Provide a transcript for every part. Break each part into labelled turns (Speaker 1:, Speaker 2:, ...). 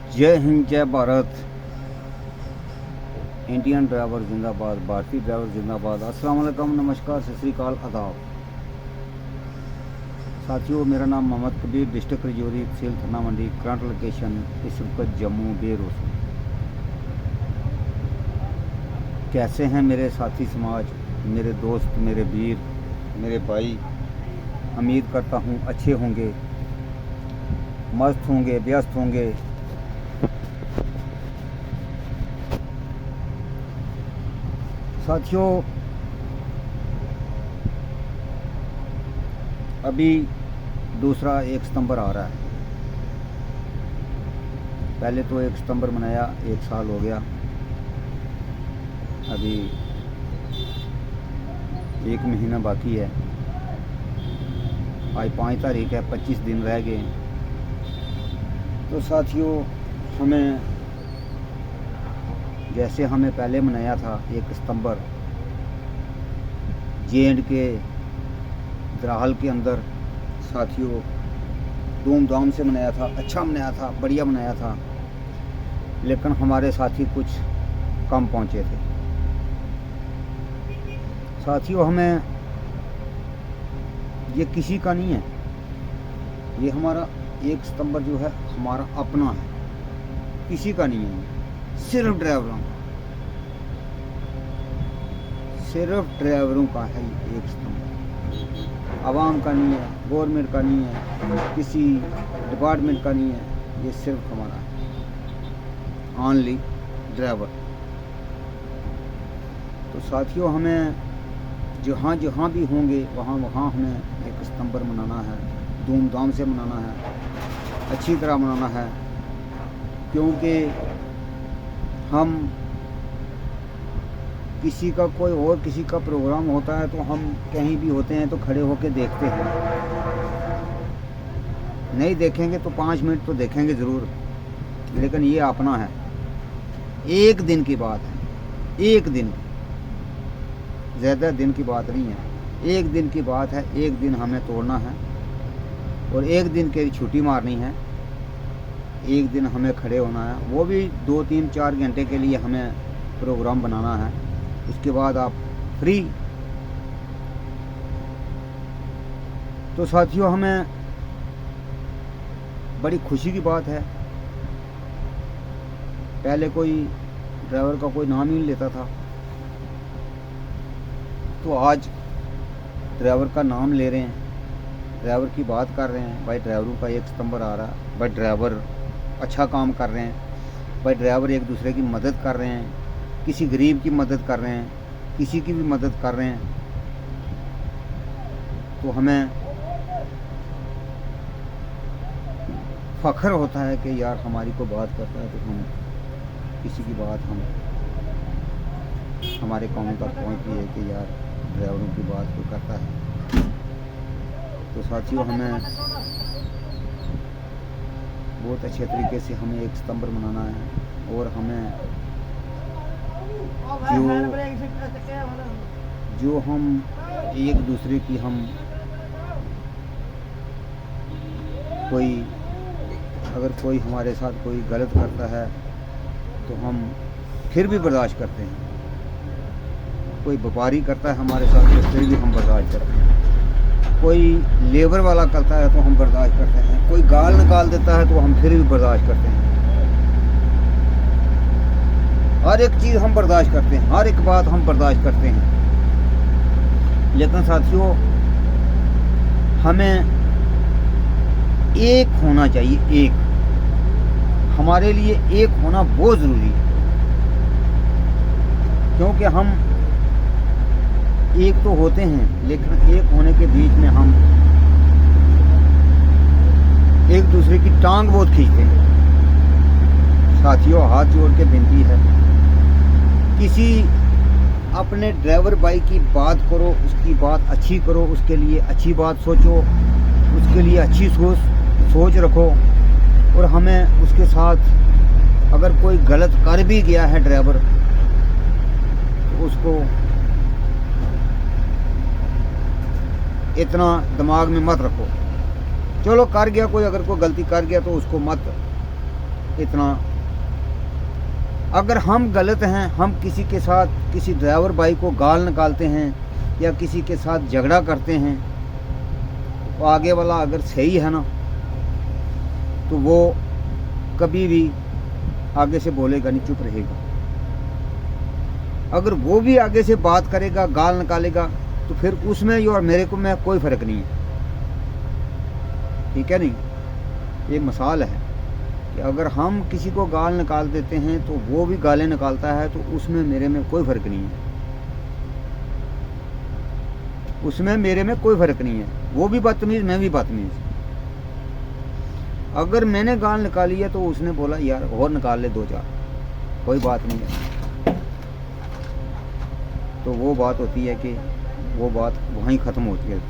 Speaker 1: जय हिंद, जय Bharat. Indian driver जिंदाबाद, भारतीय ड्राइवर जिंदाबाद। अस्सलाम वालेकुम, नमस्कार, सत श्री अकाल, आदाब। साथियों, मेरा नाम मोहम्मद कबीर, डिस्ट्रिक्ट रजौरी, तहसील थाना मंडी, करंट लोकेशन इस वक्त जम्मू बेरोस। कैसे हैं मेरे साथी समाज, मेरे दोस्त, मेरे वीर, मेरे भाई? उम्मीद करता हूँ अच्छे होंगे, मस्त होंगे, व्यस्त होंगे। साथियों, अभी दूसरा 1 सितंबर आ रहा है। पहले तो 1 सितंबर मनाया, 1 साल हो गया। अभी 1 महीना बाकी है। आज 5 तारीख है, 25 दिन रह गए। तो साथियों, हमें जैसे हमें पहले मनाया था 1 सितंबर JND के द्राहल के अंदर, साथियों धूमधाम से मनाया था, अच्छा मनाया था, बढ़िया मनाया था। लेकिन हमारे साथी कुछ कम पहुंचे थे। साथियों, हमें ये किसी का नहीं है, ये हमारा 1 सितंबर जो है हमारा अपना है, किसी का नहीं है। सिर्फ ड्राइवरों का है 1 सितंबर। आवाम का नहीं है, गवर्नमेंट का नहीं है, किसी डिपार्टमेंट का नहीं है। ये सिर्फ हमारा है, ओनली ड्राइवर। तो साथियों, हमें जहाँ जहाँ भी होंगे वहाँ हमें 1 सितंबर मनाना है, धूमधाम से मनाना है, अच्छी तरह मनाना है। क्योंकि हम किसी का कोई और किसी का प्रोग्राम होता है तो हम कहीं भी होते हैं तो खड़े होकर देखते हैं। नहीं देखेंगे तो 5 मिनट तो देखेंगे ज़रूर। लेकिन ये अपना है, 1 दिन की बात है, 1 दिन, ज़्यादा दिन की बात नहीं है। 1 दिन की बात है, 1 दिन हमें तोड़ना है और 1 दिन की छुट्टी मारनी है। 1 दिन हमें खड़े होना है, वो भी 2, 3, 4 घंटे के लिए हमें प्रोग्राम बनाना है। उसके बाद आप फ्री। तो साथियों, हमें बड़ी खुशी की बात है। पहले कोई ड्राइवर का कोई नाम ही नहीं लेता था, तो आज ड्राइवर का नाम ले रहे हैं, ड्राइवर की बात कर रहे हैं। भाई ड्राइवरों का 1 सितंबर आ रहा है, भाई ड्राइवर अच्छा काम कर रहे हैं, भाई ड्राइवर एक दूसरे की मदद कर रहे हैं, किसी गरीब की मदद कर रहे हैं, किसी की भी मदद कर रहे हैं। तो हमें फ़ख्र होता है कि यार हमारी कोई बात करता है तो हम किसी की बात हम हमारे कानों तक पहुँचती है कि यार ड्राइवरों की बात कोई करता है। तो साथियों, हमें बहुत अच्छे तरीके से हमें 1 सितंबर मनाना है। और हमें जो हम एक दूसरे की, हम कोई अगर कोई हमारे साथ कोई गलत करता है तो हम फिर भी बर्दाश्त करते हैं। कोई व्यापारी करता है हमारे साथ तो फिर भी हम बर्दाश्त करते हैं। कोई लेबर वाला करता है तो हम बर्दाश्त करते हैं। कोई गाल निकाल देता है तो हम फिर भी बर्दाश्त करते हैं। हर एक चीज़ हम बर्दाश्त करते हैं, हर एक बात हम बर्दाश्त करते हैं। लेकिन साथियों, हमें एक होना चाहिए, एक। हमारे लिए एक होना बहुत ज़रूरी है। क्योंकि हम एक तो होते हैं, लेकिन एक होने के बीच में हम एक दूसरे की टांग बहुत खींचते हैं। साथियों, हाथ जोड़ के विनती है, किसी अपने ड्राइवर भाई की बात करो, उसकी बात अच्छी करो, उसके लिए अच्छी बात सोचो, उसके लिए अच्छी सोच रखो। और हमें उसके साथ अगर कोई गलत कर भी गया है ड्राइवर, तो उसको इतना दिमाग में मत रखो। चलो कर गया कोई, अगर कोई गलती कर गया तो उसको मत इतना। अगर हम गलत हैं, हम किसी के साथ, किसी ड्राइवर भाई को गाल निकालते हैं या किसी के साथ झगड़ा करते हैं, तो आगे वाला अगर सही है ना, तो वो कभी भी आगे से बोलेगा नहीं, चुप रहेगा। अगर वो भी आगे से बात करेगा, गाल निकालेगा, तो फिर उसमें और मेरे को में कोई फ़र्क नहीं है। ठीक है नहीं, ये मिसाल है कि अगर हम किसी को गाल निकाल देते हैं तो वो भी गालें निकालता है, तो उसमें मेरे में कोई फ़र्क नहीं है। उसमें मेरे में कोई फ़र्क नहीं है। वो भी बदतमीज़, मैं भी बदतमीज़। अगर मैंने गाल निकाली है तो उसने बोला यार और निकाल ले 2-4, कोई बात नहीं है, तो वो बात होती है कि वो बात वहीं ख़त्म होती है।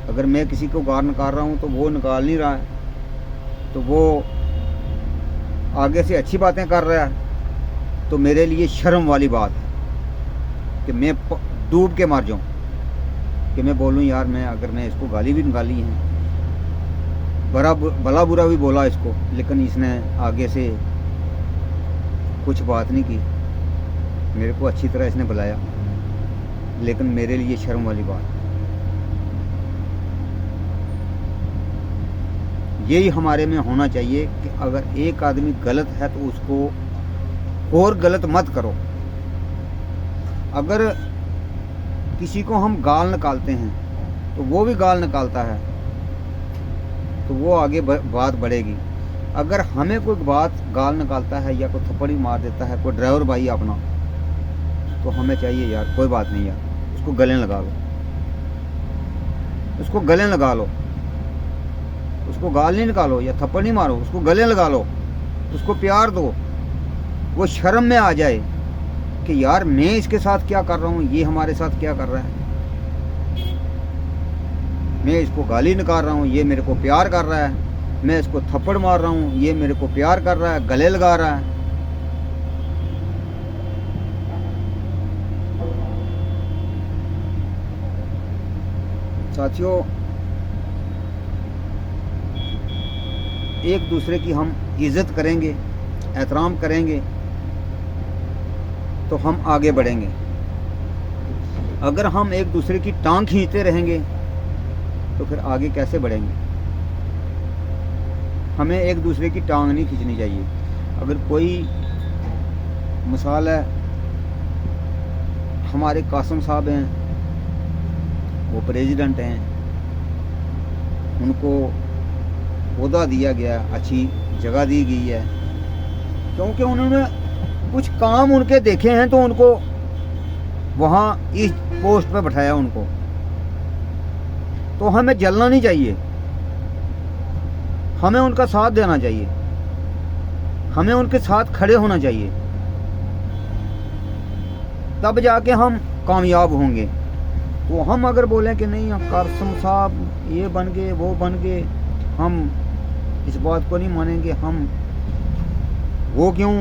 Speaker 1: अगर मैं किसी को गाल निकाल रहा हूँ तो वो निकाल नहीं रहा है, तो वो आगे से अच्छी बातें कर रहा है, तो मेरे लिए शर्म वाली बात है कि मैं डूब के मर जाऊँ, कि मैं बोलूँ यार अगर मैं इसको गाली भी निकाली है, भला बुरा भी बोला इसको, लेकिन इसने आगे से कुछ बात नहीं की, मेरे को अच्छी तरह इसने बुलाया, लेकिन मेरे लिए शर्म वाली बात। यही हमारे में होना चाहिए कि अगर एक आदमी गलत है तो उसको और गलत मत करो। अगर किसी को हम गाल निकालते हैं तो वो भी गाल निकालता है, तो वो आगे बात बढ़ेगी। अगर हमें कोई बात गाल निकालता है या कोई थप्पड़ ही मार देता है कोई ड्राइवर भाई अपना, तो हमें चाहिए यार कोई बात नहीं यार, उसको गले लगा लो, उसको गले लगा लो, उसको गाल नहीं निकालो या थप्पड़ नहीं मारो, उसको गले लगा लो, उसको प्यार दो, वो शर्म में आ जाए कि यार मैं इसके साथ क्या कर रहा हूँ, ये हमारे साथ क्या कर रहा है, मैं इसको गाली निकाल रहा हूँ, ये मेरे को प्यार कर रहा है, मैं इसको थप्पड़ मार रहा हूँ, ये मेरे को प्यार कर रहा है, गले लगा रहा है। साथियों, एक दूसरे की हम इज़्ज़त करेंगे, एहतराम करेंगे, तो हम आगे बढ़ेंगे। अगर हम एक दूसरे की टांग खींचते रहेंगे तो फिर आगे कैसे बढ़ेंगे। हमें एक दूसरे की टांग नहीं खींचनी चाहिए। अगर कोई मिसाल है, हमारे कासिम साहब हैं, वो प्रेसिडेंट हैं, उनको ओहदा दिया गया, अच्छी जगह दी गई है, क्योंकि उन्होंने कुछ काम उनके देखे हैं, तो उनको वहाँ इस पोस्ट पे बैठाया उनको। तो हमें जलना नहीं चाहिए, हमें उनका साथ देना चाहिए, हमें उनके साथ खड़े होना चाहिए, तब जाके हम कामयाब होंगे। तो हम अगर बोलें कि नहीं कासिम साहब ये बन गए, वो बन गए, हम इस बात को नहीं मानेंगे, हम वो क्यों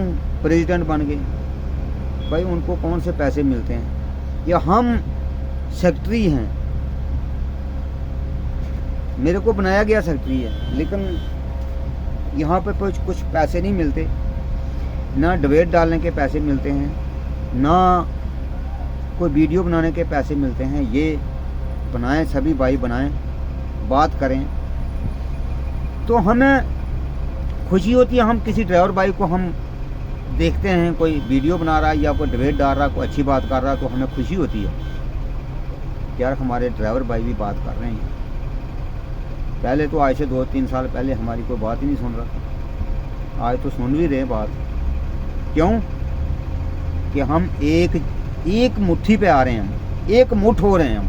Speaker 1: प्रेसिडेंट बन गए। भाई उनको कौन से पैसे मिलते हैं, या हम सेक्रेटरी हैं, मेरे को बनाया गया सेक्रेटरी है, लेकिन यहाँ पे कुछ पैसे नहीं मिलते, ना डिबेट डालने के पैसे मिलते हैं, ना कोई वीडियो बनाने के पैसे मिलते हैं। ये बनाएं, सभी भाई बनाएं, बात करें, तो हमें खुशी होती है। हम किसी ड्राइवर भाई को हम देखते हैं, कोई वीडियो बना रहा है या कोई डिबेट डाल रहा है, कोई अच्छी बात कर रहा है, तो हमें खुशी होती है यार हमारे ड्राइवर भाई भी बात कर रहे हैं। पहले तो आज से 2-3 साल पहले हमारी कोई बात ही नहीं सुन रहा, आज तो सुन भी रहे बात। क्यों कि हम एक मुट्ठी पे आ रहे हैं, हम एक मुठ हो रहे हैं, हम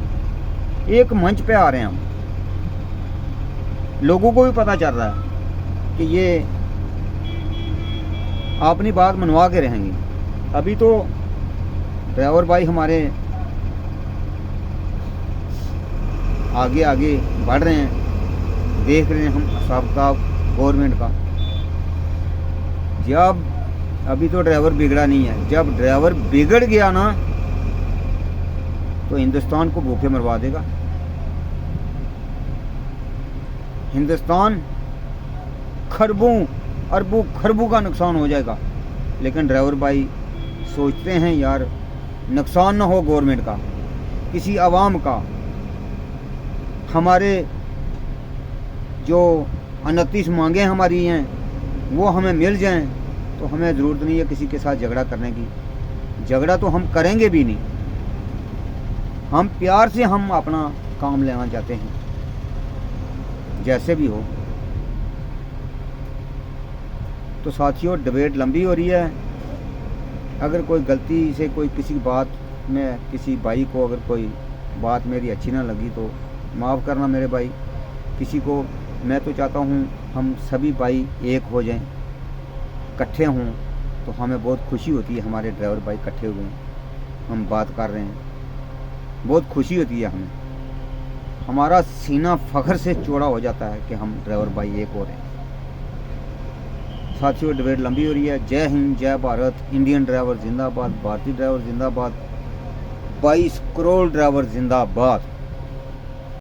Speaker 1: एक मंच पे आ रहे हैं। हम लोगों को भी पता चल रहा है कि ये अपनी बात मनवा के रहेंगे। अभी तो ड्राइवर भाई हमारे आगे आगे बढ़ रहे हैं, देख रहे हैं हम हिसाब किताब गवर्नमेंट का। जब अभी तो ड्राइवर बिगड़ा नहीं है, जब ड्राइवर बिगड़ गया ना तो हिंदुस्तान को भूखे मरवा देगा। हिंदुस्तान खरबों अरबों खरबों का नुकसान हो जाएगा, लेकिन ड्राइवर भाई सोचते हैं यार नुकसान ना हो गवर्नमेंट का, किसी आवाम का, हमारे जो 29 मांगें हमारी हैं वो हमें मिल जाएं, तो हमें ज़रूरत नहीं है किसी के साथ झगड़ा करने की। झगड़ा तो हम करेंगे भी नहीं, हम प्यार से हम अपना काम लेना चाहते हैं, जैसे भी हो। तो साथियों, डिबेट लंबी हो रही है। अगर कोई गलती से कोई किसी बात में किसी भाई को अगर कोई बात मेरी अच्छी ना लगी तो माफ़ करना मेरे भाई। किसी को मैं तो चाहता हूँ हम सभी भाई एक हो जाएं, इकट्ठे हों, तो हमें बहुत खुशी होती है। हमारे ड्राइवर भाई इकट्ठे हुए हैं, हम बात कर रहे हैं, बहुत खुशी होती है हमें। हमारा सीना फ़ख्र से चौड़ा हो जाता है कि हम ड्राइवर भाई एक हो रहे हैं। साथियों, डिबेट लंबी हो रही है। जय हिंद, जय भारत, इंडियन ड्राइवर जिंदाबाद, भारतीय ड्राइवर जिंदाबाद, 22 करोड़ ड्राइवर जिंदाबाद।